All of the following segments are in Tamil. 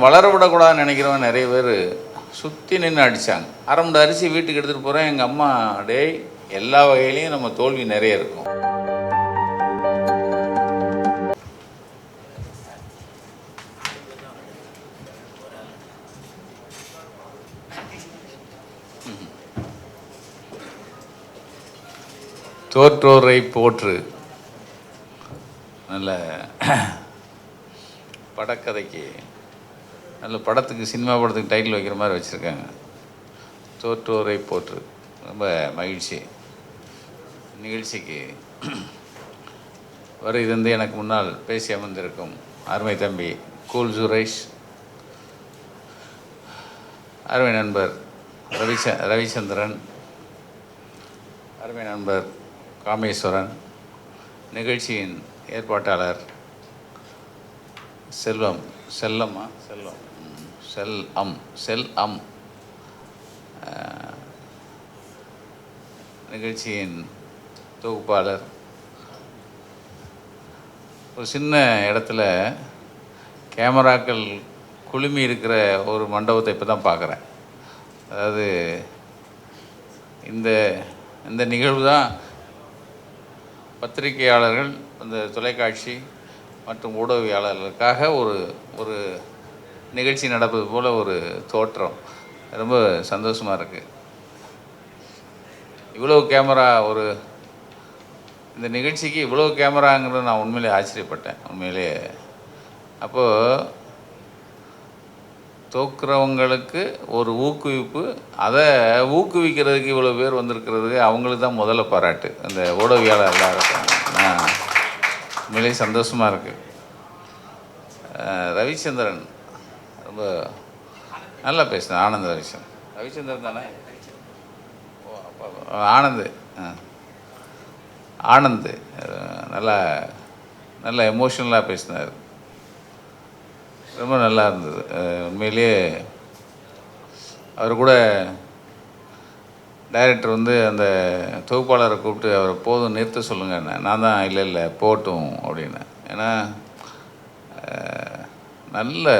வளர விடக்கூடாதுன்னு நினைக்கிறவங்க நிறைய பேர் சுற்றி நின்று அடித்தாங்க. அரை மணி அரிசி வீட்டுக்கு எடுத்துகிட்டு போகிறேன். எங்கள் அம்மா, டேய், எல்லா வகையிலையும் நம்ம தோல்வி நிறைய இருக்கும். தோற்றோரை போற்று. நல்ல படக்கதைக்கு, நல்ல படத்துக்கு, சினிமா படத்துக்கு டைட்டில் வைக்கிற மாதிரி வச்சுருக்காங்க. தோற்றோரை போற்று. ரொம்ப மகிழ்ச்சி. நிகழ்ச்சிக்கு வருகிறது எனக்கு முன்னால் பேசி அமர்ந்திருக்கும் அருமை தம்பி கூல் சுரேஷ், அருமை நண்பர் ரவிச்சந்திரன், அருமை நண்பர் காமேஸ்வரன், நிகழ்ச்சியின் ஏற்பாட்டாளர் செல்வம், நிகழ்ச்சியின் தொகுப்பாளர். ஒரு சின்ன இடத்துல கேமராக்கள் குழுமி இருக்கிற ஒரு மண்டபத்தை இப்போ தான் பார்க்குறேன். அதாவது இந்த நிகழ்வு தான் பத்திரிகையாளர்கள், இந்த தொலைக்காட்சி மற்றும் ஊடகவியாளர்களுக்காக ஒரு நிகழ்ச்சி நடப்பது போல் ஒரு தோற்றம். ரொம்ப சந்தோஷமாக இருக்குது. இவ்வளோ கேமரா, இந்த நிகழ்ச்சிக்கு இவ்வளோ கேமராங்கிறது நான் உண்மையிலே ஆச்சரியப்பட்டேன். உண்மையிலே அப்போது தோக்குறவங்களுக்கு ஒரு ஊக்குவிப்பு, அதை ஊக்குவிக்கிறதுக்கு இவ்வளோ பேர் வந்திருக்கிறதுக்கு அவங்களுக்கு தான் முதல்ல பாராட்டு. அந்த ஊடகவியாளர் எல்லாருக்கும் உண்மையிலே சந்தோஷமாக இருக்குது. ரவிச்சந்திரன் ரொம்ப நல்லா பேசினேன். ரவிச்சந்திரன் தானே? ஓ, அப்பா ஆனந்த் நல்லா எமோஷ்னலாக பேசினார். ரொம்ப நல்லா இருந்தது. உண்மையிலேயே அவர் கூட டைரக்டர் அந்த தொகுப்பாளரை கூப்பிட்டு அவரை போதும் நிறுத்த சொல்லுங்க. நான் தான் இல்லை போட்டும் அப்படின்னு. ஏன்னா நல்ல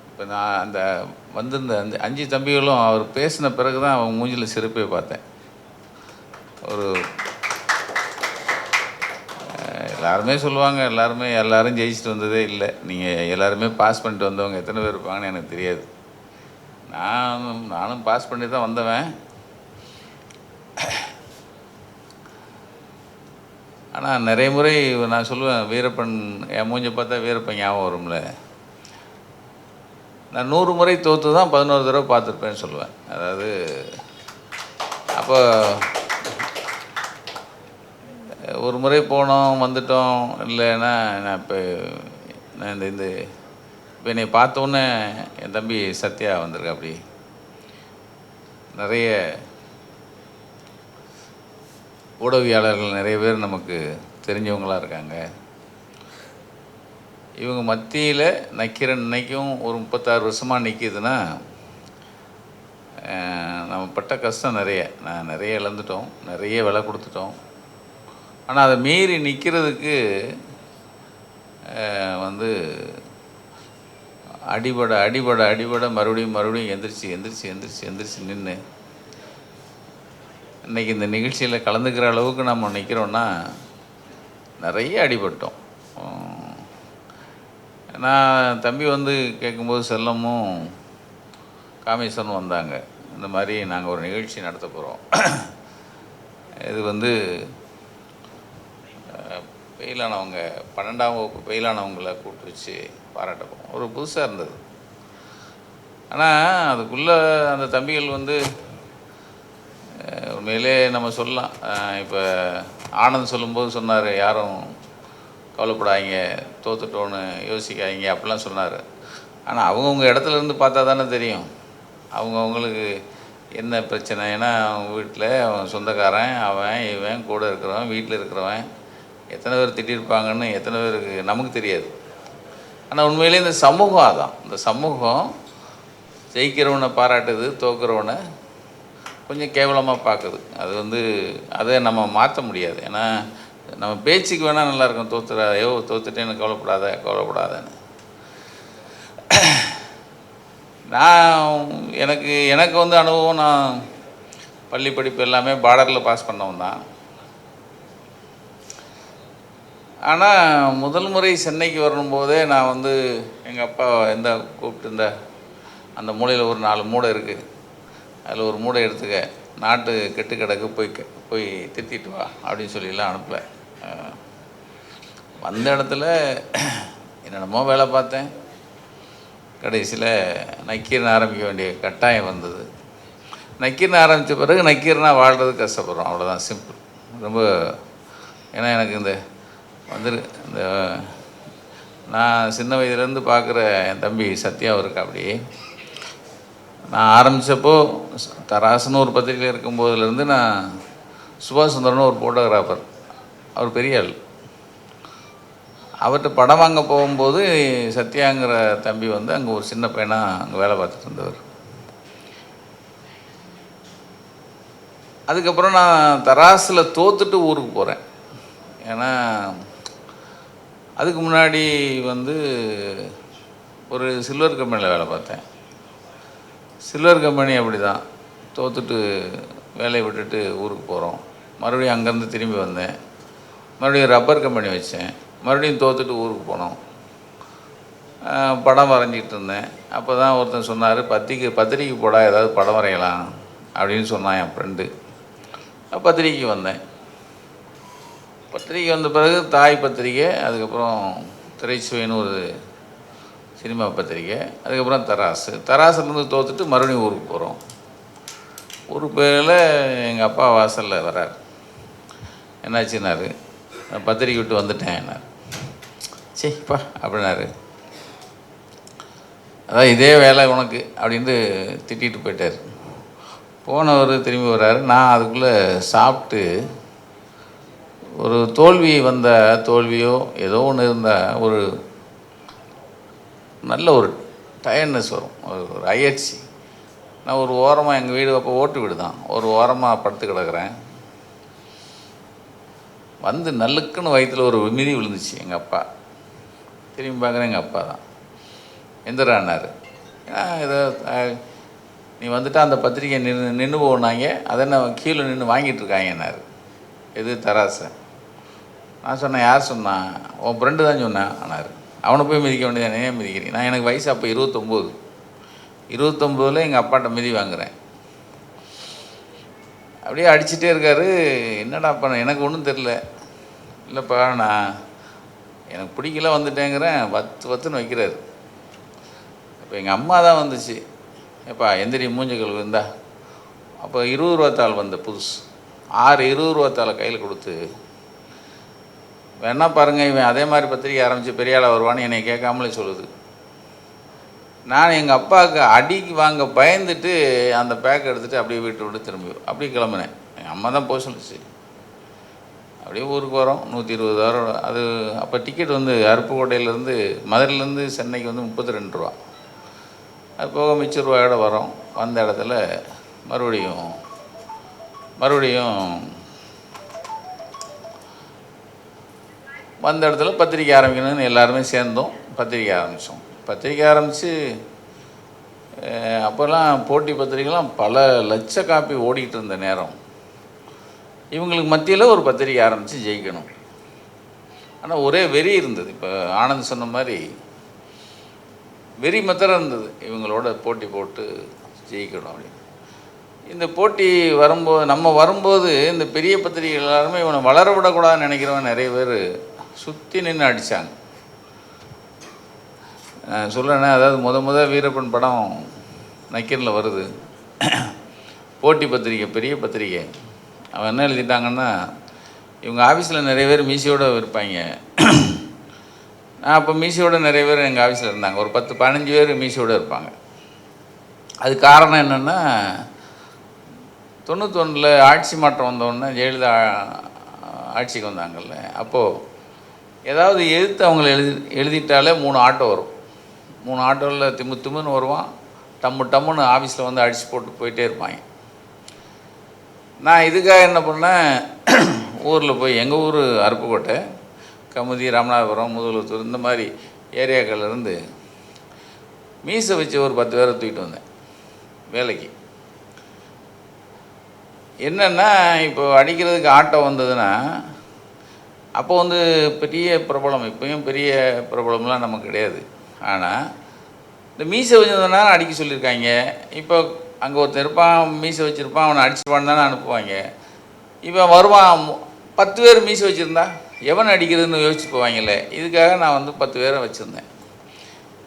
இப்போ நான் அந்த வந்திருந்த 5 தம்பிகளும் அவர் பேசின பிறகு தான் அவங்க மூஞ்சில் சிரிப்பை பார்த்தேன். எல்லாருமே சொல்லுவாங்க, எல்லாரும் ஜெயிச்சுட்டு வந்ததே இல்லை. நீங்கள் எல்லாருமே பாஸ் பண்ணிட்டு வந்தவங்க எத்தனை பேர் இருப்பாங்கன்னு எனக்கு தெரியாது. நானும் பாஸ் பண்ணி தான் வந்தவன். ஆனால் நிறைய முறை நான் சொல்லுவேன், வீரப்பன், என் மூஞ்சை பார்த்தா வீரப்பன் ஞாபகம் வரும்ல. நான் 100 முறை தோற்று தான் 11 தடவை பார்த்துருப்பேன்னு சொல்லுவேன். அதாவது அப்போ ஒரு முறை போனோம் வந்துட்டோம் இல்லைன்னா, நான் இப்போ என்னை பார்த்தோன்னே என் தம்பி சத்யா வந்திருக்கா. அப்படி நிறைய ஊடகவியாளர்கள் நிறைய பேர் நமக்கு தெரிஞ்சவங்களாக இருக்காங்க. இவங்க மத்தியில் நக்கீரன் இன்னைக்கும் ஒரு 36 வருஷமாக நிற்கிதுன்னா, நம்ம பட்ட கஷ்டம் நிறைய இழந்துட்டோம், நிறைய விலை கொடுத்துட்டோம். ஆனால் அதை மீறி நிற்கிறதுக்கு அடிபட மறுபடியும் எந்திரிச்சு நின்று இன்றைக்கி இந்த நிகழ்ச்சியில் கலந்துக்கிற அளவுக்கு நம்ம நிற்கிறோன்னா நிறைய அடிபட்டோம். நான் தம்பி கேட்கும்போது செல்லமும் காமேஸ்வரனும் வந்தாங்க. இந்த மாதிரி நாங்கள் ஒரு நிகழ்ச்சி நடத்த போகிறோம். இது ஃபெயிலானவங்க, 12ஆம் வகுப்பு ஃபெயிலானவங்களை கூப்பிட்டு வச்சு பாராட்டப்போம். ஒரு புதுசாக இருந்தது. ஆனால் அதுக்குள்ளே அந்த தம்பிகள் உண்மையிலே நம்ம சொல்லலாம். இப்போ ஆனந்த் சொல்லும்போது சொன்னார், யாரும் கவலைப்படாதீங்க, தோத்துட்டோன்னு யோசிக்காதீங்க அப்படிலாம் சொன்னார். ஆனால் அவங்கவுங்க இடத்துலேருந்து பார்த்தா தானே தெரியும் அவங்களுக்கு என்ன பிரச்சனை. ஏன்னா அவங்க வீட்டில் அவன் சொந்தக்காரன், அவன் இவன் கூட இருக்கிறவன், வீட்டில் இருக்கிறவன் எத்தனை பேர் திட்டிருப்பாங்கன்னு எத்தனை பேருக்கு நமக்கு தெரியாது. ஆனால் உண்மையிலே இந்த சமூகம் அதான். இந்த சமூகம் ஜெயிக்கிறவனை பாராட்டுது, தோக்குறவனை கொஞ்சம் கேவலமாக பார்க்குது. அதை நம்ம மாற்ற முடியாது. ஏன்னா நம்ம பேச்சுக்கு வேணால் நல்லாயிருக்கும், தோத்துட்டேன்னு கவலைப்படாதன்னு. நான் எனக்கு வந்து அனுபவம், நான் பள்ளி படிப்பு எல்லாமே பார்டரில் பாஸ் பண்ணவன் தான். ஆனால் முதல் முறை சென்னைக்கு வரும்போதே நான் வந்து எங்கள் அப்பா கூப்பிட்டு அந்த மூலையில் ஒரு 4 மூடை இருக்குது, அதில் ஒரு மூடை எடுத்துக்க, நாட்டு கெட்டு கிடக்கு, போய் திருத்திட்டு வா அப்படின்னு சொல்லிலாம் அனுப்பலை. வந்த இடத்துல என்னென்னமோ வேலை பார்த்தேன். கடைசியில் நக்கீரன் ஆரம்பிக்க வேண்டிய கட்டாயம் வந்தது. நக்கீரன் ஆரம்பித்த பிறகு நக்கீரனாக வாழ்கிறதுக்கு கஷ்டப்படுறோம், அவ்வளோதான், சிம்பிள். ரொம்ப ஏன்னா எனக்கு இந்த நான் சின்ன வயதுலேருந்து பார்க்குற என் தம்பி சத்யா இருக்கா. அப்படி நான் ஆரம்பித்தப்போ தராசுன்னு ஒரு பத்திரிகையில் இருக்கும்போதுலேருந்து நான் சுபாஷ் சுந்தரன்னு ஒரு ஃபோட்டோகிராஃபர், அவர் பெரிய ஆள், அவர்கிட்ட படம் வாங்க போகும்போது சத்யாங்கிற தம்பி வந்து அங்கே ஒரு சின்ன பையனாக அங்கே வேலை பார்த்துட்டு இருந்தவர். அதுக்கப்புறம் நான் தராசில் தோத்துட்டு ஊருக்கு போகிறேன். ஏன்னா அதுக்கு முன்னாடி வந்து ஒரு சில்வர் கம்பெனியில் வேலை பார்த்தேன். சில்வர் கம்பெனி அப்படி தான், தோத்துட்டு வேலையை விட்டுட்டு ஊருக்கு போகிறோம். மறுபடியும் அங்கேருந்து திரும்பி வந்தேன், மறுபடியும் ரப்பர் கம்பெனி வச்சேன், மறுபடியும் தோத்துட்டு ஊருக்கு போனோம். படம் வரைஞ்சிக்கிட்டு இருந்தேன். அப்போ தான் ஒருத்தன் சொன்னார், பத்திரிக்கை போடா, ஏதாவது படம் வரையலாம் அப்படின்னு சொன்னான் என் ஃப்ரெண்டு. பத்திரிக்கைக்கு வந்தேன். பத்திரிக்கை வந்த பிறகு தாய் பத்திரிக்கை, அதுக்கப்புறம் திரைச்சுவைன்னு ஒரு சினிமா பத்திரிக்கை, அதுக்கப்புறம் தராசுலேருந்து தோத்துட்டு மறுபடியும் ஊருக்கு போகிறோம். ஊருக்கு போயில எங்கள் அப்பா வாசலில் வரார். என்னாச்சுன்னாரு, நான் பத்திரிக்கை விட்டு வந்துட்டேன் என்னார். சரிப்பா அப்படின்னாரு. அதான் இதே வேலை உனக்கு அப்படின்ட்டு திட்டிகிட்டு போயிட்டார். போனவர் திரும்பி வர்றாரு. நான் அதுக்குள்ளே சாப்பிட்டு ஒரு தோல்வியோ ஏதோ ஒன்று இருந்தால் ஒரு நல்ல ஒரு டயர்ட்னஸ் வரும், ஒரு அயற்சி. நான் ஒரு ஓரமாக, எங்கள் வீடு அப்போ ஓட்டு வீடு தான், ஒரு ஓரமாக படுத்து கிடக்கிறேன். வந்து நல்லுக்குன்னு வயிற்றில் ஒரு மிதி விழுந்துச்சு. எங்கள் அப்பா திரும்பி பார்க்குறேன், எங்கள் அப்பா தான். எந்திரான்னாரு. ஏதோ நீ வந்துட்டு அந்த பத்திரிக்கை நின்று போனாங்க, அதை நான் கீழே நின்று வாங்கிட்டு இருக்காங்கன்னாரு. எது தராசை? நான் சொன்னேன், யார் சொன்னா? உன் ஃப்ரெண்டு தான் சொன்னேன் ஆனார். அவனை போய் மிதிக்க வேண்டியது, ஏன் மிதிக்கிறேன்? நான் எனக்கு வயசு அப்போ 29 எங்கள் அப்பாட்ட மிதி வாங்குகிறேன். அப்படியே அடிச்சுட்டே இருக்காரு. என்னடா அப்பா, எனக்கு ஒன்றும் தெரில. இல்லைப்பா, நான் எனக்கு பிடிக்கல வந்துட்டேங்கிறேன். வத்துன்னு வைக்கிறாரு. இப்போ எங்கள் அம்மா தான் வந்துச்சு. ஏப்பா எந்திரி, மூஞ்ச கழுவு இருந்தா. அப்போ 20 ரூபா தாள் வந்த புதுசு, 6 20 ரூபா தாளை கையில் கொடுத்து, வேணா பாருங்கள், இவன் அதே மாதிரி பத்திரிக்கை ஆரம்பித்து பெரிய ஆளாக வருவான்னு என்னை கேட்காமலே சொல்லுது. நான் எங்கள் அப்பாவுக்கு அடிக்கு வாங்க பயந்துட்டு அந்த பேக் எடுத்துகிட்டு அப்படியே வீட்டை விட்டு திரும்பி அப்படியே கிளம்புனேன். எங்கள் அம்மா தான் போக சொல்லிச்சு. அப்படியே ஊருக்கு வரோம். 120 ரூபா. அது அப்போ டிக்கெட் வந்து அருப்புக்கோட்டையிலேருந்து, மதுரையிலேருந்து சென்னைக்கு வந்து 32 ரூபா. அது போக மிச்ச ரூபாயோட வரோம். வந்த இடத்துல மறுபடியும் வந்த இடத்துல பத்திரிக்கை ஆரம்பிக்கணும்னு எல்லாருமே சேர்ந்தோம். பத்திரிக்கை ஆரம்பித்து அப்போல்லாம் போட்டி பத்திரிக்கைலாம் பல லட்ச காப்பி ஓடிக்கிட்டு இருந்த நேரம். இவங்களுக்கு மத்தியில் ஒரு பத்திரிக்கை ஆரம்பித்து ஜெயிக்கணும். ஆனால் ஒரே வெறி இருந்தது. இப்போ ஆனந்த் சொன்ன மாதிரி வெறி மாத்திரம் இருந்தது, இவங்களோட போட்டி போட்டு ஜெயிக்கணும் அப்படின்னு. இந்த போட்டி வரும்போது இந்த பெரிய பத்திரிகை எல்லாருமே இவனை வளர விடக்கூடாதுன்னு நினைக்கிறவன் நிறைய பேர் சுற்றி நின்று அடித்தாங்க. சொல்கிறேன்னா, அதாவது முத வீரப்பன் படம் நக்கீரில் வருது, போட்டி பத்திரிக்கை, பெரிய பத்திரிக்கை. அவன் என்ன எழுதிட்டாங்கன்னா, இவங்க ஆஃபீஸில் நிறைய பேர் மீசையோடு இருப்பாங்க. அப்போ மீசையோடு நிறைய பேர் எங்கள் ஆஃபீஸில் இருந்தாங்க. ஒரு 10-15 பேர் மீசையோடு இருப்பாங்க. அது காரணம் என்னென்னா, 91 ஆட்சி மாற்றம் வந்தோடனே ஜெயலலிதா ஆட்சிக்கு வந்தாங்கல்ல, அப்போது ஏதாவது எதிர்த்து அவங்கள எழுதிட்டாலே 3 ஆட்டோ வரும். 3 ஆட்டோவில் திம்முன்னு வருவான். டம்முன்னு ஆஃபீஸில் வந்து அடித்து போட்டு போயிட்டே இருப்பாங்க. நான் இதுக்காக என்ன பண்ணேன், ஊரில் போய், எங்கள் ஊர் அருப்புக்கோட்டை, கமுதி, ராமநாதபுரம், முதலத்தூர், இந்த மாதிரி ஏரியாக்கள்லேருந்து மீசை வச்சு ஒரு 10 பேரை தூக்கிட்டு வந்தேன் வேலைக்கு. என்னென்னா இப்போ அடிக்கிறதுக்கு ஆட்டோ வந்ததுன்னா அப்போ வந்து பெரிய பிரபலம், இப்போயும் பெரிய பிரபலம்லாம் நமக்கு கிடையாது. ஆனால் இந்த மீசை வச்சதுனா அடிக்க சொல்லியிருக்காங்க. இப்போ அங்கே ஒருத்தன் இருப்பான், மீசை வச்சுருப்பான், அவனை அடிச்சுப்பான்னு தானே அனுப்புவாங்க. இப்போ வருவான் 10 பேர் மீசை வச்சுருந்தா எவன் அடிக்கிறதுன்னு யோசிச்சு போவாங்கல்ல. இதுக்காக நான் வந்து 10 பேரை வச்சுருந்தேன்.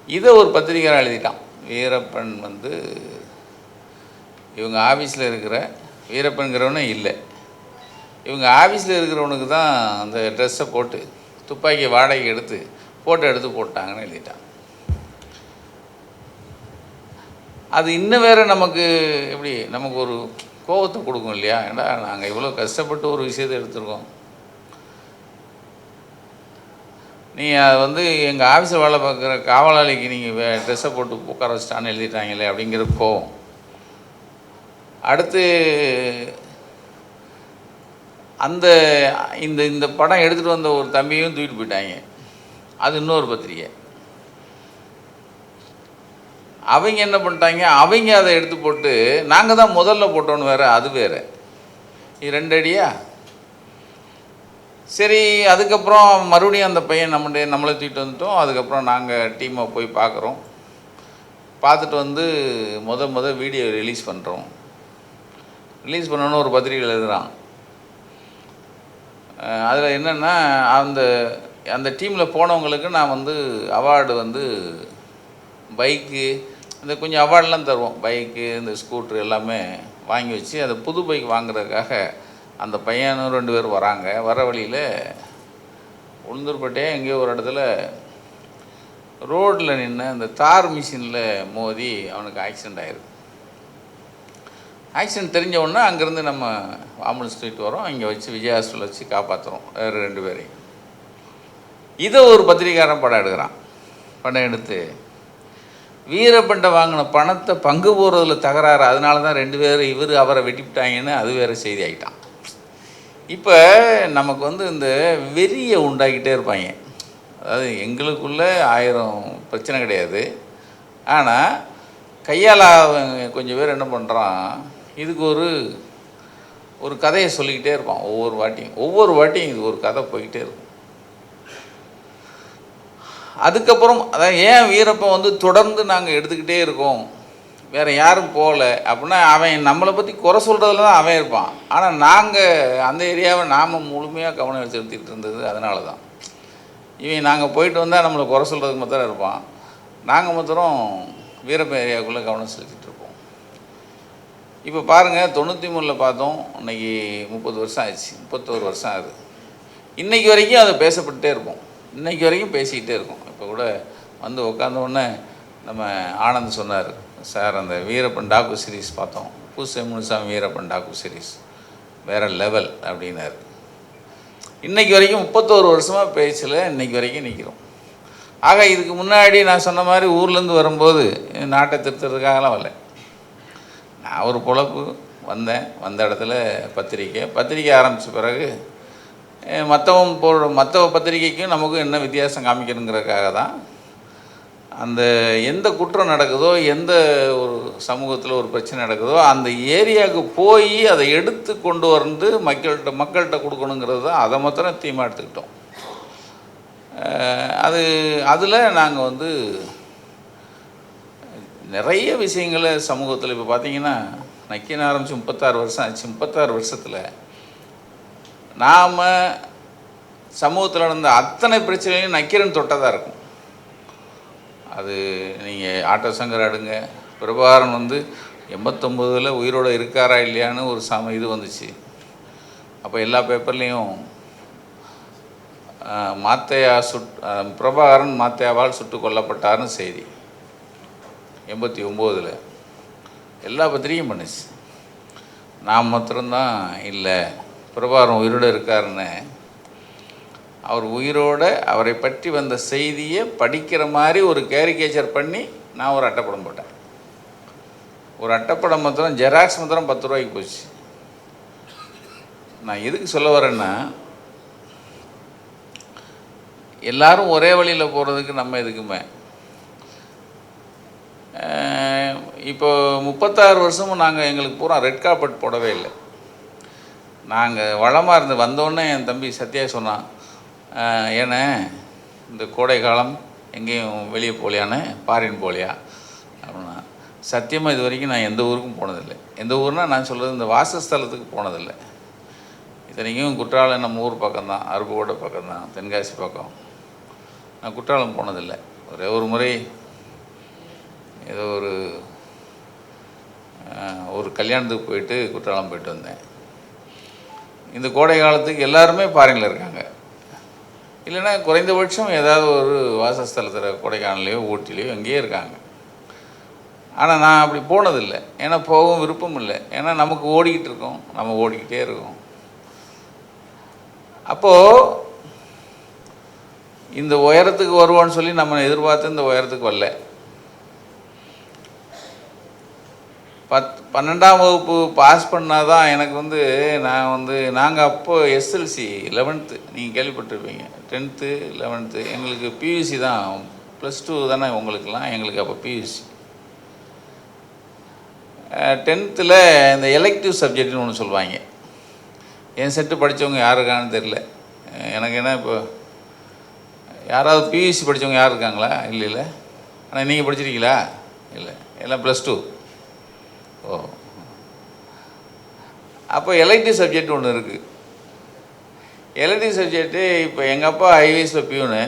இதை ஒரு பத்திரிக்கையாளர் எழுதிட்டான். வீரப்பன் வந்து இவங்க ஆஃபீஸில் இருக்கிற வீரப்பன்கிறவனே இல்லை, இவங்க ஆஃபீஸில் இருக்கிறவனுக்கு தான் அந்த ட்ரெஸ்ஸை போட்டு துப்பாக்கி வாடகை எடுத்து ஃபோட்டோ எடுத்து போட்டாங்கன்னு எழுதிட்டான். அது இன்னும் வேறு நமக்கு எப்படி நமக்கு ஒரு கோபத்தை கொடுக்கும் இல்லையா? ஏன்னா நாங்கள் இவ்வளோ கஷ்டப்பட்டு ஒரு விஷயத்தை எடுத்துருக்கோம், நீ அதை வந்து எங்கள் ஆஃபீஸில் வேலை பார்க்குற காவலாளிக்கு நீங்கள் ட்ரெஸ்ஸை போட்டு உட்கார வச்சிட்டான்னு எழுதிட்டாங்களே அப்படிங்கிற கோவம். அடுத்து அந்த இந்த இந்த படம் எடுத்துகிட்டு வந்த ஒரு தம்பியும் தூக்கிட்டு போயிட்டாங்க. அது இன்னொரு பத்திரிக்கை. அவங்க என்ன பண்ணிட்டாங்க, அவங்க அதை எடுத்து போட்டு நாங்கள் தான் முதல்ல போட்டோன்னு வேறு, அது வேறு. இது 2 அடியா? சரி, அதுக்கப்புறம் மறுபடியும் அந்த பையன் நம்மளை தூக்கிட்டு வந்துட்டோம். அதுக்கப்புறம் நாங்கள் டீமை போய் பார்க்குறோம். பார்த்துட்டு வந்து முத வீடியோ ரிலீஸ் பண்ணுறோம். ரிலீஸ் பண்ணோன்னு ஒரு பத்திரிகையில் எழுதுகிறான். அதில் என்னென்னா அந்த டீமில் போனவங்களுக்கு நான் வந்து அவார்டு வந்து பைக்கு, இந்த கொஞ்சம் அவார்டெலாம் தருவோம். பைக்கு, இந்த ஸ்கூட்ரு எல்லாமே வாங்கி வச்சு அந்த புது பைக் வாங்குறதுக்காக அந்த பையனும் 2 பேர் வராங்க. வர வழியில் உளுந்தூர்பேட்டையே எங்கேயோ ஒரு இடத்துல ரோட்டில் நின்று அந்த தார் மிஷினில் மோதி அவனுக்கு ஆக்சிடெண்ட் ஆகிருக்கு. ஆக்சிடெண்ட் தெரிஞ்ச உடனே அங்கேருந்து நம்ம ஆம்புலன்ஸ் தூக்கிட்டு வரோம். இங்கே வச்சு விஜய் ஹாஸ்பிட்டல் வச்சு காப்பாற்றுறோம் வேறு 2 பேரையும். இதை ஒரு பத்திரிக்காரன் படம் எடுக்கிறான். படம் எடுத்து வீரப்பன்ட்ட வாங்கின பணத்தை பங்கு போகிறதுல தகராறு, அதனால தான் 2 பேர் இவர் அவரை வெட்டிவிட்டாங்கன்னு அது வேறு செய்தி ஆகிட்டான். இப்போ நமக்கு வந்து இந்த வெறியை உண்டாக்கிட்டே இருப்பாங்க. அதாவது எங்களுக்குள்ளே 1000 பிரச்சனை கிடையாது, ஆனால் கையால் கொஞ்சம் பேர் என்ன பண்ணுறான், இதுக்கு ஒரு கதையை சொல்லிக்கிட்டே இருப்பான். ஒவ்வொரு வாட்டியும் இது ஒரு கதை போய்கிட்டே இருக்கும். அதுக்கப்புறம் அதான் ஏன் வீரப்பன் வந்து தொடர்ந்து நாங்கள் எடுத்துக்கிட்டே இருக்கோம், வேறு யாரும் போகல அப்படின்னா, அவன் நம்மளை பற்றி குறை சொல்கிறதுல தான் அவன் இருப்பான். ஆனால் நாங்கள் அந்த ஏரியாவை நாம் முழுமையாக கவனம் செலுத்திட்டு இருந்தது அதனால தான். இவன் நாங்கள் போயிட்டு வந்தால் நம்மளை குறை சொல்கிறதுக்கு மாத்திரம் இருப்பான், நாங்கள் மாத்திரம் வீரப்பன் ஏரியாவுக்குள்ளே கவனம் செலுத்திட்டு இருப்போம். இப்போ பாருங்கள், 93 பார்த்தோம், இன்றைக்கி 30 வருஷம் ஆயிடுச்சு, 31 வருஷம் ஆகுது. இன்றைக்கி வரைக்கும் அதை பேசப்பட்டுட்டே இருப்போம், இன்றைக்கி வரைக்கும் பேசிக்கிட்டே இருக்கோம். இப்போ கூட வந்து உட்காந்தோடனே நம்ம ஆனந்த் சொன்னார், சார் அந்த வீரப்பன் டாக்கு சீரீஸ் பார்த்தோம், பூசை முனுசாமி வீரப்பன் டாக்கு சீரீஸ் வேறு லெவல் அப்படின்னாரு. இன்றைக்கி வரைக்கும் 31 வருஷமாக பேச்சில் இன்றைக்கி வரைக்கும் நிற்கிறோம். ஆக இதுக்கு முன்னாடி நான் சொன்ன மாதிரி ஊர்லேருந்து வரும்போது நாட்டை திருத்துறதுக்காகலாம் வரல. நான் ஒரு பொழப்பு வந்த இடத்துல பத்திரிக்கை ஆரம்பித்த பிறகு மற்ற பத்திரிக்கைக்கும் நமக்கும் என்ன வித்தியாசம் காமிக்கணுங்கிறதுக்காக தான். அந்த எந்த குற்றம் நடக்குதோ, எந்த ஒரு சமூகத்தில் ஒரு பிரச்சனை நடக்குதோ, அந்த ஏரியாவுக்கு போய் அதை எடுத்து கொண்டு வந்து மக்கள்கிட்ட கொடுக்கணுங்கிறது தான். அதை மாத்திரம் தீமாக எடுத்துக்கிட்டோம். அதில் நாங்கள் வந்து நிறைய விஷயங்களை சமூகத்தில் இப்போ பார்த்திங்கன்னா நக்கின ஆரம்பித்து 36 வருஷம் ஆச்சு. 36 வருஷத்தில் நாம் சமூகத்தில் நடந்த அத்தனை பிரச்சனையும் நக்கீரன் தொட்டதாக இருக்கும். அது நீங்கள் ஆட்டோ சங்கர் அடுங்க, பிரபாகரன் வந்து 89 உயிரோடு இருக்காரா இல்லையான்னு ஒரு இது வந்துச்சு. அப்போ எல்லா பேப்பர்லேயும் பிரபாகரன் மாத்தையாவால் சுட்டு கொல்லப்பட்டார்னு செய்தி 89 எல்லா பத்திரிகையும் பண்ணுச்சு. நான் மாத்திரம்தான் இல்லை, பிரபாகரன் உயிரோடு இருக்காருன்னு. அவர் உயிரோடு அவரை பற்றி வந்த செய்தியை படிக்கிற மாதிரி ஒரு கேரிகேச்சர் பண்ணி நான் ஒரு அட்டைப்படம் போட்டேன். ஒரு அட்டைப்படம் மாத்திரம் ஜெராக்ஸ் மாத்திரம் 10 ரூபாய்க்கு போச்சு. நான் எதுக்கு சொல்ல வரேன்னா, எல்லாரும் ஒரே வழியில் போகிறதுக்கு நம்ம எதுக்குமே இப்போ 36 வருஷமும் நாங்கள் எங்களுக்கு பூரா ரெட் கார்பெட் போடவே இல்லை. நாங்கள் வளமாக இருந்து வந்தோடனே என் தம்பி சத்யா சொன்னான், ஏன்னா இந்த கோடை காலம் எங்கேயும் வெளியே போகலையான்னு, ஃபாரின் போகலையா அப்படின்னா. சத்தியமாக இது வரைக்கும் நான் எந்த ஊருக்கும் போனதில்லை. எந்த ஊர்னால் நான் சொல்கிறது இந்த வாசஸ்தலத்துக்கு போனதில்லை. இத்தனைக்கும் குற்றாலம் நம்ம ஊர் பக்கம்தான், அருப்புக்கோட்டை பக்கம்தான், தென்காசி பக்கம். நான் குற்றாலம் போனதில்லை. ஒரே ஒரு முறை ஏதோ ஒரு கல்யாணத்துக்கு போயிட்டு குற்றாலம் போயிட்டு வந்தேன். இந்த கோடை காலத்துக்கு எல்லாருமே ஃபாரினில் இருக்காங்க. இல்லைன்னா குறைந்தபட்சம் ஏதாவது ஒரு வாசஸ்தலத்தில் கொடைக்கானலையோ ஊட்டிலையோ எங்கேயே இருக்காங்க. ஆனால் நான் அப்படி போனதில்லை. ஏன்னா போகவும் விருப்பம் இல்லை. ஏன்னா நமக்கு ஓடிக்கிட்டு இருக்கோம், நம்ம ஓடிக்கிட்டே இருக்கோம். அப்போது இந்த உயரத்துக்கு வருவோன்னு சொல்லி நம்ம எதிர்பார்த்து இந்த உயரத்துக்கு வரல. 12ஆம் வகுப்பு பாஸ் பண்ணால் தான் எனக்கு நாங்கள் அப்போ எஸ்எல்சி 11th நீங்கள் கேள்விப்பட்டிருப்பீங்க. 10th 11th எங்களுக்கு பியூசி தான், +2 தானே உங்களுக்கெல்லாம், எங்களுக்கு அப்போ பியூசி. 10th இந்த எலெக்டிவ் சப்ஜெக்ட்னு ஒன்று சொல்லுவாங்க. என் செட்டு படித்தவங்க யார் இருக்கான்னு தெரில எனக்கு. ஏன்னா இப்போ யாராவது பியூசி படித்தவங்க யார் இருக்காங்களா? இல்லை. ஆனால் நீங்கள் படிச்சிருக்கீங்களா? இல்லை, எல்லாம் +2. ஓ, அப்போ எலெக்டிவ் சப்ஜெக்ட் ஒன்று இருக்குது. எலெக்டிவ் சப்ஜெக்ட்டு இப்போ எங்கள் அப்பா ஐவிஎஸில் பியூனு.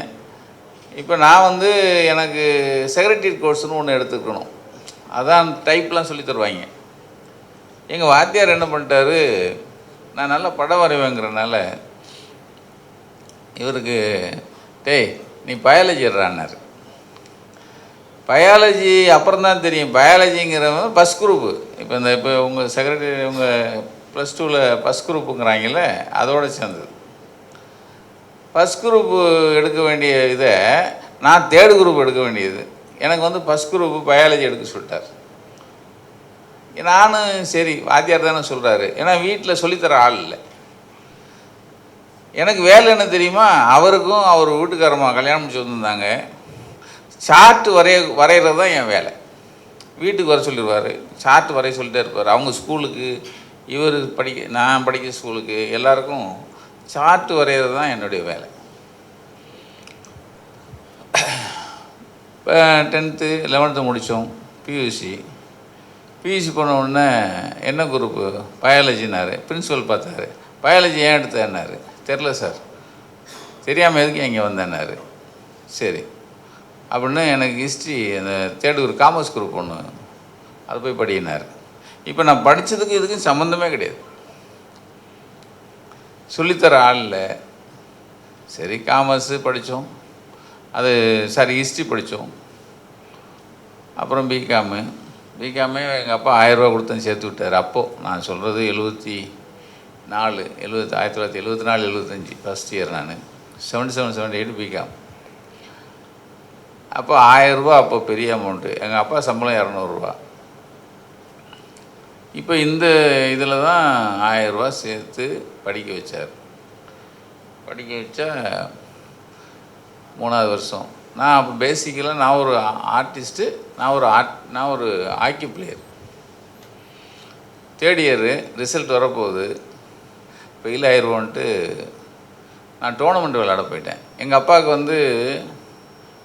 இப்போ நான் எனக்கு செக்ரட்டரி கோர்ஸ்னு ஒன்று எடுத்துக்கணும். அதான் டைப்லாம் சொல்லி தருவாங்க. எங்கள் வாத்தியார் என்ன பண்ணிட்டாரு, நான் நல்லா படம் வரைவேங்கிறனால இவருக்கு, டேய் நீ பயாலஜி எடுறான்னாரு. பயாலஜி அப்புறம் தான் தெரியும், பயாலஜிங்கிறவங்க ஃபஸ்ட் குரூப்பு. இப்போ உங்கள் செக்ரட்டரி உங்கள் +2ல் ஃபஸ்ட் குரூப்புங்கிறாங்கல்ல, அதோடு சேர்ந்தது. ஃபஸ்ட் குரூப்பு எடுக்க வேண்டிய இதை நான் 3rd குரூப் எடுக்க வேண்டியது. எனக்கு ஃபஸ்ட் குரூப்பு பயாலஜி எடுக்க சொல்லிட்டார். நானும் சரி வாத்தியார் தானே சொல்கிறாரு, ஏன்னா வீட்டில் சொல்லித்தர ஆள் இல்லை. எனக்கு வேலை என்ன தெரியுமா, அவருக்கும் அவர் வீட்டுக்காரம்மா கல்யாணம் முடிச்சு வந்திருந்தாங்க. சார்ட்டு வரைகிறது தான் என் வேலை. வீட்டுக்கு வர சொல்லிடுவார், சார்ட்டு வரைய சொல்லிட்டே இருப்பார். அவங்க ஸ்கூலுக்கு, நான் படிக்கிற ஸ்கூலுக்கு எல்லாருக்கும் சார்ட்டு வரைகிறது தான் என்னுடைய வேலை. இப்போ 10th 11th முடித்தோம். பியூசி போன உடனே என்ன குரூப்பு, பயாலஜினார். பிரின்ஸிபல் பார்த்தாரு, பயாலஜி ஏன் எடுத்தேன்னாரு. தெரில சார், தெரியாமல் எதுக்கு இங்கே வந்தேன்னாரு. சரி அப்படின்னு எனக்கு ஹிஸ்ட்ரி அந்த 3rd ஒரு காமர்ஸ் குரூப் ஒன்று, அது போய் படினார். இப்போ நான் படித்ததுக்கு இதுக்கும் சம்மந்தமே கிடையாது, சொல்லித்தர ஆள் இல்லை. சரி காமர்ஸு படித்தோம், ஹிஸ்ட்ரி படித்தோம். அப்புறம் பிகாமு எங்கள் அப்பா 1000 ரூபா கொடுத்து சேர்த்து விட்டார். அப்போது நான் சொல்கிறது 1974-75 ஃபஸ்ட் இயர். நான் 77-78 பிகாம். அப்போ 1000 ரூபா அப்போ பெரிய அமௌண்ட்டு. எங்கள் அப்பா சம்பளம் 200 ரூபா. இப்போ இந்த இதில் தான் 1000 ரூபா சேர்த்து படிக்க வச்சார். படிக்க வச்சா 3ஆவது வருஷம். நான் அப்போ பேசிக்கலாக நான் ஒரு ஆர்டிஸ்ட்டு, நான் ஒரு hockey player. 3rd year result வரப்போகுது. ஃபெயில் ஆயிடுவோன்ட்டு நான் டோர்னமெண்ட் விளையாட போயிட்டேன். எங்கள் அப்பாவுக்கு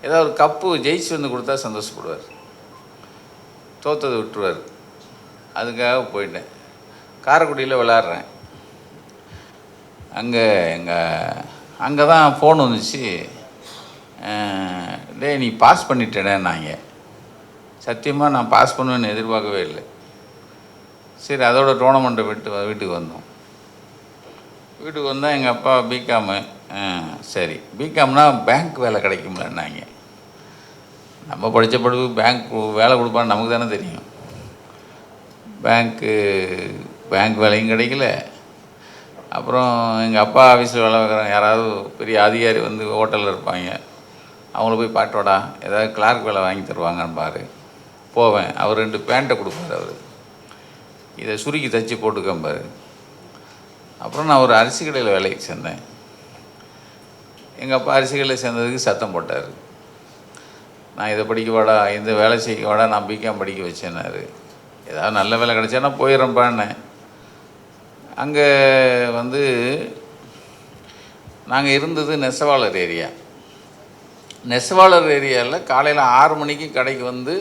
ஏதாவது ஒரு கப்பு ஜெயிச்சு கொடுத்தா சந்தோஷப்படுவார், தோற்றதை விட்டுருவார். அதுக்காக போயிட்டேன். காரைக்குடியில் விளையாடுறேன். அங்கே தான் ஃபோன் வந்துச்சு, நீ பாஸ் பண்ணிட்டேனாங்க. சத்தியமாக நான் பாஸ் பண்ணுவேன்னு எதிர்பார்க்கவே இல்லை. சரி அதோட டோர்னமெண்ட்டை வீட்டுக்கு வந்தோம். வீட்டுக்கு வந்தால் எங்கள் அப்பா பிகாமு. சரி பிகாம்னா பேங்க் வேலை கிடைக்கும்லன்னாங்க. நம்ம படித்த படிப்பு பேங்க் வேலை கொடுப்பான்னு நமக்கு தானே தெரியும். பேங்க் வேலையும் கிடைக்கல. அப்புறம் எங்கள் அப்பா ஆஃபீஸில் வேலை பார்க்குறாங்க, யாராவது பெரிய அதிகாரி ஹோட்டலில் இருப்பாங்க, அவங்கள போய் பாட்டோடா ஏதாவது கிளார்க் வேலை வாங்கி தருவாங்கன்னு பாரு. போவேன், அவர் 2 பேண்ட்டை கொடுப்பார். அவர் இதை சுருக்கி தைச்சி போட்டுக்கம்பார். அப்புறம் நான் ஒரு அரிசி கடையில் வேலைக்கு சேர்ந்தேன். எங்கள் அப்பா அரிசி கடையில் சேர்ந்ததுக்கு சத்தம் போட்டார். நான் இதை படிக்க வாடா, இந்த வேலை செய்ய வாடா, நான் பிகாம் படிக்க வச்சேன்னாரு. ஏதாவது நல்ல வேலை கிடைச்சானா போயிடுறேன்ப்பான்னு. அங்கே வந்து நாங்கள் இருந்தது நெசவாளர் ஏரியா. நெசவாளர் ஏரியாவில் காலையில் 6 மணிக்கு கடைக்கு வந்து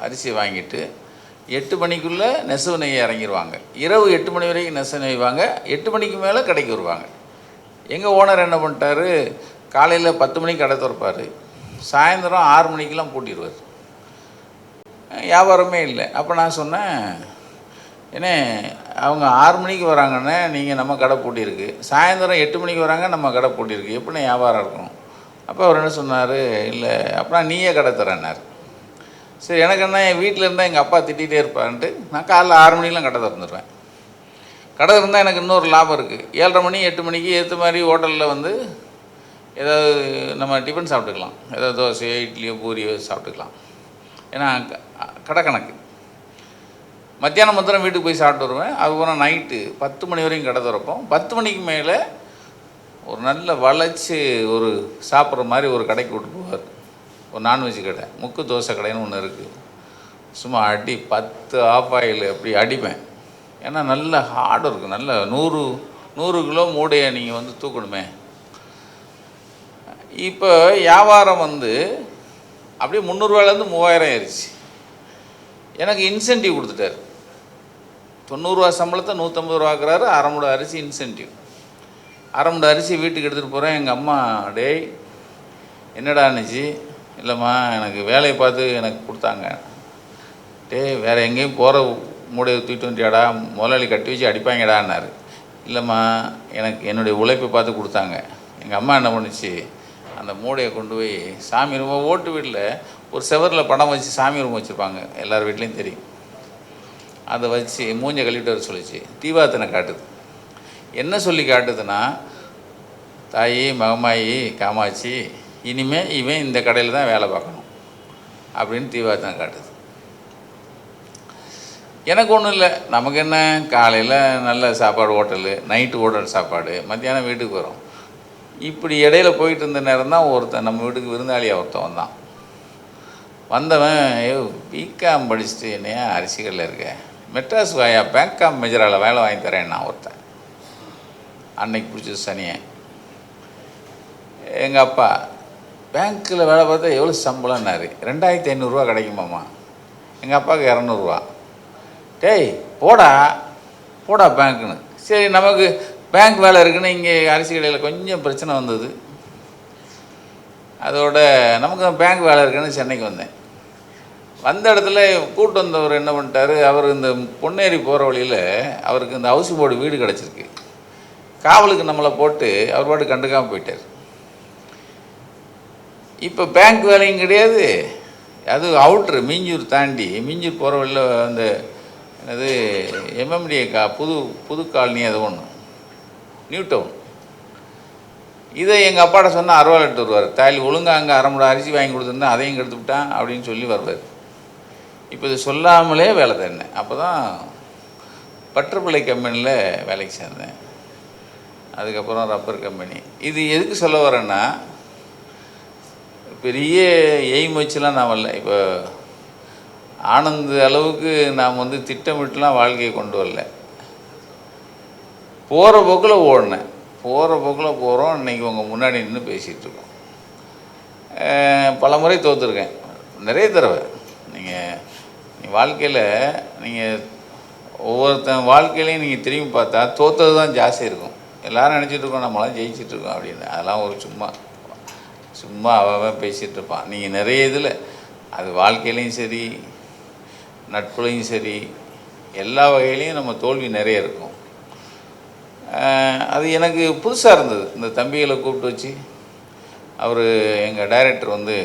அரிசி வாங்கிட்டு 8 மணிக்குள்ளே நெசவு நெய்ய இறங்கிடுவாங்க. இரவு 8 மணி வரைக்கும் நெசவு நெய்வாங்க. 8 மணிக்கு மேலே கடைக்கு வருவாங்க. எங்கள் ஓனர் என்ன பண்ணிட்டாரு, காலையில் 10 மணிக்கு கடை திறப்பார், சாயந்தரம் 6 மணிக்கெலாம் பூட்டிடுவார். வியாபாரமே இல்லை. அப்போ நான் சொன்னேன், ஏன்னா அவங்க 6 மணிக்கு வராங்கண்ணே, நீங்கள் நம்ம கடை பூட்டியிருக்கு, சாயந்தரம் 8 மணிக்கு வராங்க, நம்ம கடை பூட்டியிருக்கு, எப்படின்னா வியாபாரம் இருக்கணும். அப்போ அவர் என்ன சொன்னார், இல்லை அப்படின்னா நீயே கடை தரேன்னார். சரி, எனக்கு என்ன, என் வீட்டில் இருந்தால் எங்கள் அப்பா திட்டிகிட்டே இருப்பான்ட்டு நான் காலைல 6 மணிக்கெலாம் கடை திறந்துடுவேன். கடை இருந்தால் எனக்கு இன்னொரு லாபம் இருக்குது. 7:30 மணி 8 மணிக்கு ஏற்ற மாதிரி ஹோட்டலில் வந்து ஏதாவது நம்ம டிஃபன் சாப்பிட்டுக்கலாம், ஏதாவது தோசையோ இட்லியோ பூரியோ சாப்பிட்டுக்கலாம். ஏன்னா கடை கணக்கு. மத்தியானம் மாத்திரம் வீட்டுக்கு போய் சாப்பிட்டு வருவேன். அதுக்கப்புறம் நைட்டு 10 மணி வரைக்கும் கடை திறப்போம். 10 மணிக்கு மேலே ஒரு நல்ல வளைச்சி ஒரு சாப்பிட்ற மாதிரி ஒரு கடைக்கு விட்டு போவார். ஒரு நான்வெஜ் கடை, முக்கு தோசை கடைன்னு ஒன்று இருக்குது. சும்மா அடி 10 ஆஃப் ஆயில் அப்படி அடிப்பேன். ஏன்னா நல்ல ஹார்டு இருக்குது. நல்ல 100 கிலோ மூடையை நீங்கள் வந்து தூக்கணுமே. இப்போ வியாபாரம் வந்து அப்படியே 300 ரூபாயிலேருந்து 3000 ஆயிடுச்சு. எனக்கு இன்சென்டிவ் கொடுத்துட்டார். 90 ரூபா சம்பளத்தை 150 ரூபாக்குறாரு. 1/2 மூடை அரிசி இன்சென்டிவ். 1/2 மூடை அரிசி வீட்டுக்கு எடுத்துகிட்டு போகிறேன். எங்கள் அம்மா, டேய் என்னடா நினச்சி, இல்லைம்மா எனக்கு வேலையை பார்த்து எனக்கு கொடுத்தாங்க. டேய் வேறு எங்கேயும் போகிற மூடையை தூக்கிட்டு வந்துட்டியாடா, முதலாளி கட்டி வச்சு அடிப்பாங்கடான்னாரு. இல்லைம்மா எனக்கு என்னுடைய உழைப்பை பார்த்து கொடுத்தாங்க. எங்கள் அம்மா என்ன பண்ணுச்சு, அந்த மூடையை கொண்டு போய் சாமி ரூம், ஓட்டு வீட்டில் ஒரு செவரில் படம் வச்சு சாமி ரூம் வச்சுருப்பாங்க, எல்லார் வீட்லேயும் தெரியும். அதை வச்சு மூஞ்சை கழுவிட்டு வர சொல்லிச்சு. தீபார்த்தனை காட்டுது. என்ன சொல்லி காட்டுதுன்னா, தாயி மகமாயி காமாட்சி, இனிமேல் இவன் இந்த கடையில் தான் வேலை பார்க்கணும் அப்படின்னு தீபார்த்தனை காட்டுது. எனக்கு ஒன்றும் இல்லை, நமக்கு என்ன, காலையில் நல்ல சாப்பாடு ஹோட்டலு, நைட்டு ஹோட்டல் சாப்பாடு, மத்தியானம் வீட்டுக்கு வரும். இப்படி இடையில போயிட்டு இருந்த நேரம் தான் ஒருத்தன் நம்ம வீட்டுக்கு விருந்தாளியாக ஒருத்தன் வந்தான். வந்தவன், பிகாம் படிச்சுட்டு என்னையா அரிசிகளில் இருக்க, மெட்ராஸ் வாயா, பேங்காம் மெஜரால் வேலை வாங்கி தரேன் நான் ஒருத்தன். அன்னைக்கு பிடிச்சது சனியை. எங்கள் அப்பா, பேங்க்கில் வேலை பார்த்தா எவ்வளோ சம்பளம்னாரு. 2500 கிடைக்குமாம்மா. எங்கள் அப்பாவுக்கு 200. டேய் போடா போடா பேங்க்குன்னு. சரி, நமக்கு பேங்க் வேலை இருக்குன்னு இங்கே அரிசி கடையில் கொஞ்சம் பிரச்சனை வந்தது. அதோட நமக்கு பேங்க் வேலை இருக்குன்னு சென்னைக்கு வந்தேன். வந்த இடத்துல கூட்டு வந்தவர் என்ன பண்ணிட்டாரு, அவர் இந்த பொன்னேரி போகிற வழியில் அவருக்கு இந்த ஹவுஸ் போர்டு வீடு கிடச்சிருக்கு. காவலுக்கு நம்மளை போட்டு அவர் பாட்டு கண்டுக்காமல் போயிட்டார். இப்போ பேங்க் வேலையும் கிடையாது, அது அவுட்ரு மீஞ்சூர் தாண்டி, மீஞ்சூர் போகிற வழியில் அந்த என்னது எம்எம்டிஏ புது காலனி, அது ஒன்று நியூ டவுன். இதை எங்கள் அப்பாட்ட சொன்னால் அருவாள் எடுத்து வருவார். தாலி ஒழுங்காக அங்கே 1/2 மூடை அரிசி வாங்கி கொடுத்துருந்தா அதையும் கெடுத்து விட்டான் அப்படின்னு சொல்லி வருவார். இப்போ இது சொல்லாமலே வேலை தரேன். அப்போ தான் பற்றுப்பிள்ளை கம்பெனியில் வேலைக்கு சேர்ந்தேன். அதுக்கப்புறம் ரப்பர் கம்பெனி. இது எதுக்கு சொல்ல வரேன்னா, பெரிய எய்ம் வச்சுலாம் நான் வரல. இப்போ ஆனந்த் அளவுக்கு நாம் வந்து திட்டமிட்டுலாம் வாழ்க்கையை கொண்டு வரல. போகிற போக்கில் ஓடினேன். போகிற போக்கில் போகிறோம். இன்றைக்கி உங்கள் முன்னாடி நின்று பேசிகிட்ருக்கோம். பல முறை தோற்றுருக்கேன், நிறைய தடவை. நீங்கள் வாழ்க்கையில் நீங்கள் ஒவ்வொருத்தன் வாழ்க்கையிலையும் நீங்கள் திரும்பி பார்த்தா தோற்றது தான் ஜாஸ்தி இருக்கும். எல்லோரும் நினச்சிட்ருக்கோம் நம்மளாம் ஜெயிச்சிட்ருக்கோம் அப்படின்னு. அதெல்லாம் ஒரு சும்மா அவன் பேசிகிட்டு இருப்பான். நீங்கள் நிறைய இதில், அது வாழ்க்கையிலையும் சரி, நட்புலையும் சரி, எல்லா வகையிலையும் நம்ம தோல்வி நிறைய இருக்கும். அது எனக்கு புதுசாக இருந்தது. இந்த தம்பிகளை கூப்பிட்டு வச்சு அவர் எங்கள் டைரக்டர் வந்து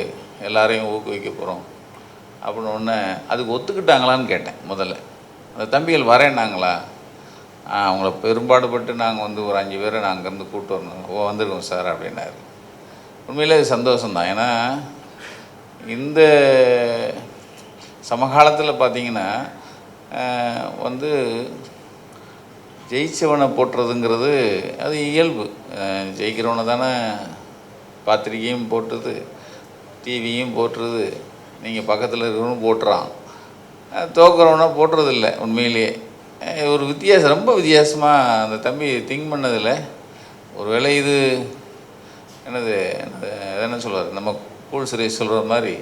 எல்லாரையும் ஊக்குவிக்க போகிறோம் அப்படின்னு ஒன்று, அதுக்கு ஒத்துக்கிட்டாங்களான்னு கேட்டேன் முதல்ல. அந்த தம்பிகள் வரேன்னாங்களா? அவங்கள பெரும்பாடுபட்டு நாங்கள் வந்து ஒரு 5 பேரை நாங்கள் அங்கேருந்து கூப்பிட்டு வரணும். வந்துருக்கோம் சார் அப்படின்னாரு. உண்மையிலே அது சந்தோஷம்தான். ஏன்னா இந்த சமகாலத்தில் பார்த்திங்கன்னா வந்து ஜெயிச்சவனை போட்டுறதுங்கிறது அது இயல்பு. ஜெயிக்கிறவனை தானே பத்திரிக்கையும் போட்டுது, டிவியும் போட்டுருது, நீங்கள் பக்கத்தில் இருக்கிறவனும் போட்டுறான், தோக்குறவனா போட்டுறதில்ல. உண்மையிலேயே ஒரு வித்தியாசம், ரொம்ப வித்தியாசமாக அந்த தம்பி திங்க் பண்ணதில் ஒரு வேளை இது என்னது என்ன சொல்வார், நம்ம கூல் சுரேஷ் சொல்கிற மாதிரி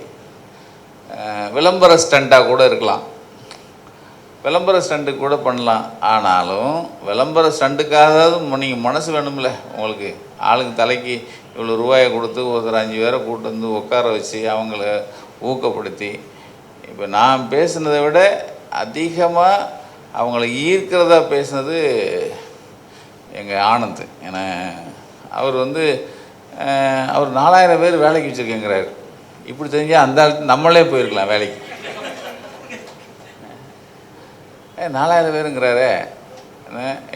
விளம்பர ஸ்டண்ட்டாக கூட இருக்கலாம், விளம்பர ஸ்டண்ட்டு கூட பண்ணலாம். ஆனாலும் விளம்பர ஸ்டண்ட்டுக்காவது நீங்கள் மனசு வேணும்ல உங்களுக்கு. ஆளுக்கு தலைக்கு இவ்வளோ ரூபாயை கொடுத்து ஒருத்தர் 5 பேரை கூட்டு வந்து உட்கார வச்சு அவங்கள ஊக்கப்படுத்தி, இப்போ நான் பேசுனதை விட அதிகமாக அவங்கள ஈர்க்கிறதா பேசுனது எங்கள் ஆனந்த். ஏன்னா அவர் வந்து அவர் 4000 பேர் வேலைக்கு வச்சுருக்கேங்கிறாரு. இப்படி தெரிஞ்சால் அந்த நம்மளே போயிருக்கலாம் வேலைக்கு. 4000 பேருங்கிறாரு,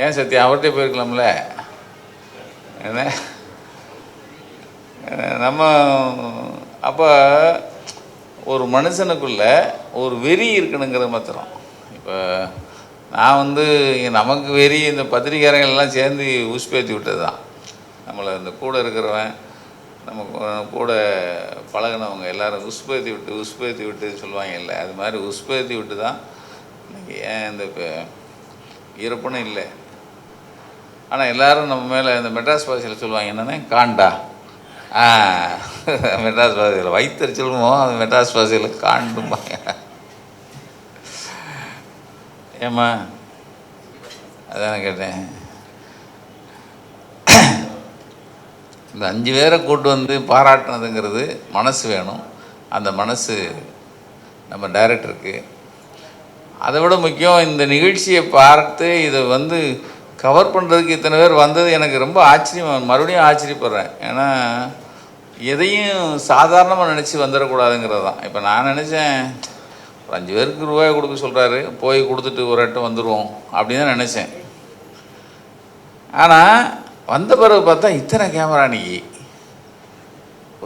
ஏன் சத்தியம் அவர்கிட்டே போயிருக்கலாம்ல. என்ன நம்ம அப்போ ஒரு மனுஷனுக்குள்ள ஒரு வெறி இருக்கணுங்கிறது மாத்திரம். இப்போ நான் வந்து நமக்கு வெறி இந்த பத்திரிக்கையாரங்கள்லாம் சேர்ந்து உசுப்பேற்றி விட்டது தான். நம்மளை இந்த கூட இருக்கிறவன், நம்ம கூட பழகினவங்க எல்லோரும் உசுப்பேற்றி விட்டு சொல்லுவாங்க இல்லை, அது மாதிரி உசுப்பேற்றி விட்டு தான் இன்றைக்கி ஏன் இந்த ஈரப்பனும் இல்லை. ஆனால் எல்லோரும் நம்ம மேலே இந்த மெட்ராஸ் பாஷையில் சொல்லுவாங்க என்னென்ன காண்டா, மெட்ராஸ் பாஷையில் வைத்தறிச்சலுமோ அது மெட்ராஸ் பாஷையில் காண்டும்பாங்க. ஏம்மா அதான் கேட்டேன். இந்த 5 பேரை கூட்டு வந்து பாராட்டினதுங்கிறது மனசு வேணும். அந்த மனசு நம்ம டைரக்டருக்கு. அதை விட முக்கியம், இந்த நிகழ்ச்சியை பார்த்து இதை வந்து கவர் பண்ணுறதுக்கு இத்தனை பேர் வந்தது எனக்கு ரொம்ப ஆச்சரியம், மறுபடியும் ஆச்சரியப்படுறேன். ஏன்னா எதையும் சாதாரணமாக நினச்சி வந்துடக்கூடாதுங்கிறது தான். இப்போ நான் நினச்சேன் ஒரு 5 பேருக்கு ரூபாய் கொடுக்க சொல்கிறாரு, போய் கொடுத்துட்டு ஒரு அட்டை வந்துடுவோம் அப்படின்னு தான் நினச்சேன். ஆனால் வந்த பிறகு பார்த்தா இத்தனை கேமரா அன்றைக்கி.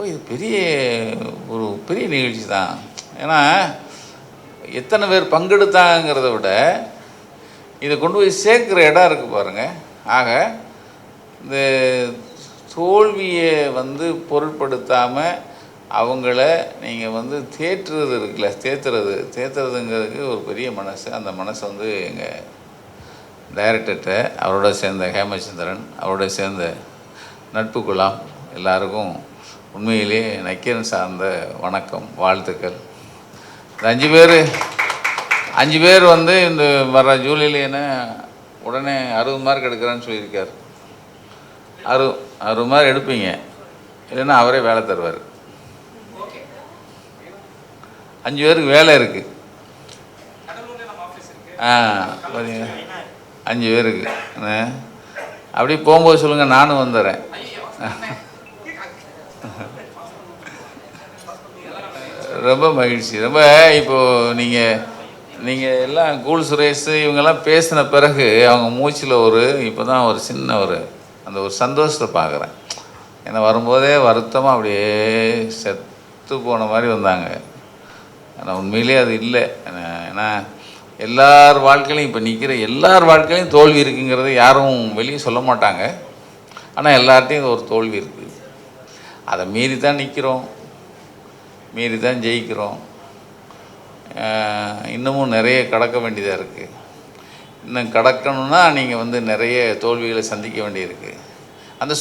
இது பெரிய நிகழ்ச்சி தான். ஏன்னா எத்தனை பேர் பங்கெடுத்தாங்கிறத விட இதை கொண்டு போய் சேர்க்குற இடம் இருக்குது பாருங்கள். ஆக இந்த தோல்வியை வந்து பொருட்படுத்தாமல் அவங்கள நீங்கள் வந்து தேற்றுறது இருக்குல்ல, தேத்துறதுங்கிறதுக்கு ஒரு பெரிய மனசு. அந்த மனசு வந்து எங்கள் டைரக்டர்கிட்ட, அவரோட சேர்ந்த ஹேமச்சந்திரன், அவரோட சேர்ந்த நட்பு குலாம் எல்லாருக்கும் உண்மையிலே நக்கீரன் சார்ந்த வணக்கம், வாழ்த்துக்கள். இந்த 5 பேர் வந்து இந்த வர ஜூலையில் உடனே 60 மார்க் எடுக்கிறான்னு சொல்லியிருக்கார். 60 மார்க் எடுப்பீங்க, இல்லைன்னா அவரே வேலை தருவார். 5 பேருக்கு வேலை இருக்குது. 5 பேருக்கு அப்படி போகும்போது சொல்லுங்கள், நானும் வந்துடுறேன். ரொம்ப மகிழ்ச்சி. ரொம்ப இப்போது நீங்கள் எல்லாம் கூல் சுரேஷ் இவங்கெல்லாம் பேசின பிறகு அவங்க மூச்சில் இப்போ தான் ஒரு சின்ன அந்த ஒரு சந்தோஷத்தை பார்க்குறேன். ஏன்னா வரும்போதே வருத்தமாக அப்படியே செத்து போன மாதிரி வந்தாங்க. ஆனால் உண்மையிலே அது இல்லை. ஏன்னா எல்லார் வாழ்க்கையிலையும் இப்போ நிற்கிற எல்லார் வாழ்க்கையிலையும் தோல்வி இருக்குங்கிறது யாரும் வெளியே சொல்ல மாட்டாங்க. ஆனால் எல்லார்ட்டையும் ஒரு தோல்வி இருக்குது. அதை மீறி தான் நிற்கிறோம், மீறி தான் ஜெயிக்கிறோம். இன்னமும் நிறைய கடக்க வேண்டியதாக இருக்குது. இன்னும் கடக்கணும்னா நீங்கள் வந்து நிறைய தோல்விகளை சந்திக்க வேண்டியிருக்கு. அந்த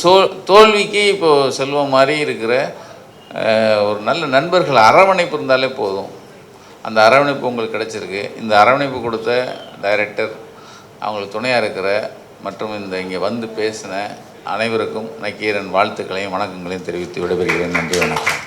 தோல்விக்கு இப்போது செல்வம் மாதிரி இருக்கிற ஒரு நல்ல நண்பர்கள் அரவணைப்பு இருந்தாலே போதும். அந்த அரவணைப்பு உங்களுக்கு கிடச்சிருக்கு. இந்த அரவணைப்பு கொடுத்த டைரக்டர், அவங்களுக்கு துணையாக இருக்கிற மற்றும் இங்கே வந்து பேசின அனைவருக்கும் நக்கீரன் வாழ்த்துக்களையும் வணக்கங்களையும் தெரிவித்து விடைபெறுகிறேன். நன்றி, வணக்கம்.